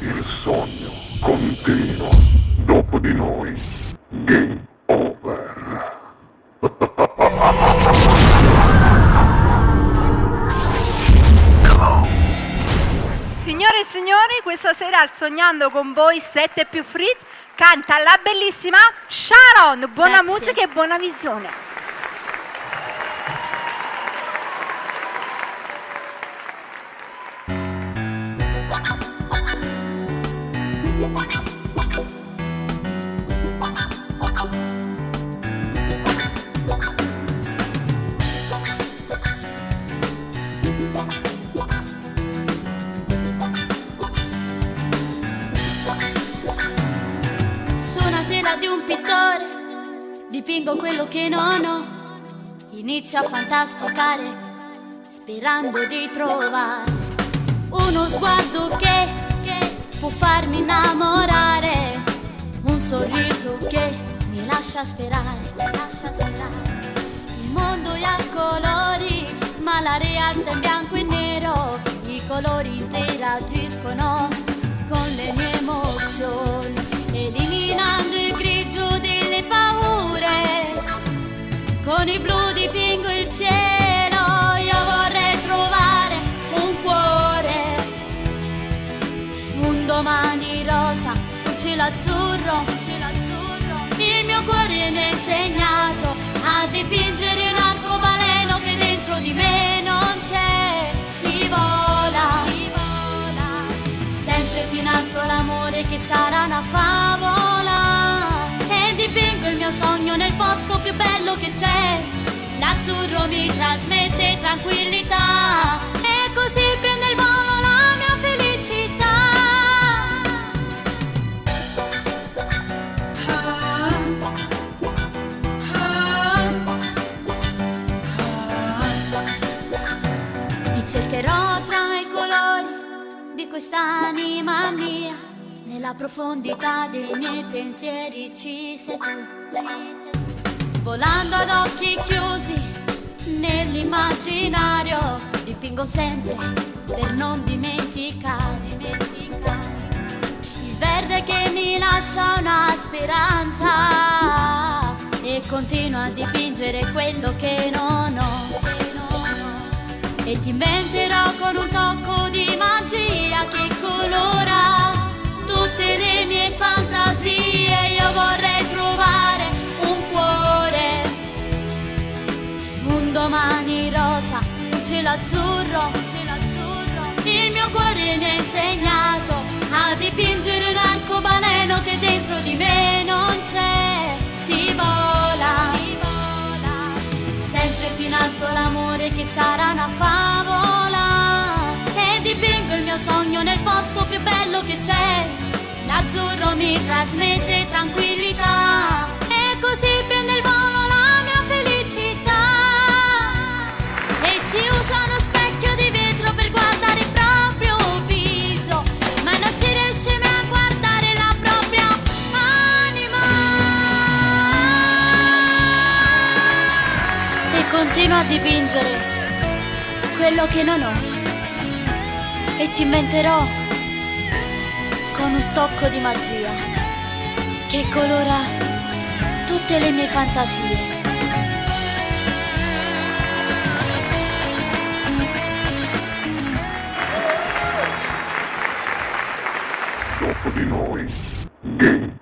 Il sogno continua. Dopo di noi, game over. Signore e signori, questa sera al Sognando con voi 7 più Fritz canta la bellissima Sharon. Buona Grazie. musica e buona visione. Su una tela di un pittore dipingo quello che non ho. Inizio a fantasticare sperando di trovare uno sguardo che può farmi innamorare, un sorriso che mi lascia sperare. Il mondo è a colori, ma la realtà è in bianco e nero. I colori interagiscono con le mie emozioni, eliminando il grigio delle paure. Con il blu dipingo il cielo, io vorrei trovare un cuore, un domani rosa, un cielo azzurro. Il mio cuore mi ha insegnato a dipingere un arcobaleno che dentro di me non c'è. Si vola, sempre più in alto l'amore che sarà una favola. E dipingo il mio sogno nel posto più bello che c'è. L'azzurro mi trasmette tranquillità e così prende il volo la mia felicità. Ti cercherò tra i colori di quest'anima mia, nella profondità dei miei pensieri ci sei tu. Volando ad occhi chiusi nell'immaginario, dipingo sempre per non dimenticare il verde che mi lascia una speranza e continuo a dipingere quello che non ho. E ti inventerò con un tocco di magia che colora tutte le mie fantasie. Io vorrei trovare un cuore, un domani rosa, un cielo azzurro. Il mio cuore mi ha insegnato a dipingere un arcobaleno che dentro di me non c'è. Si vola, sempre più in alto l'amore che sarà una favola. E dipingo il mio sogno nel posto più bello che c'è. L'azzurro mi trasmette tranquillità e così prende il volo la mia felicità. E si usa uno specchio di vetro per guardare il proprio viso, ma non si riesce mai a guardare la propria anima. E continuo a dipingere quello che non ho e ti inventerò con un tocco di magia che colora tutte le mie fantasie. Dopo di noi, game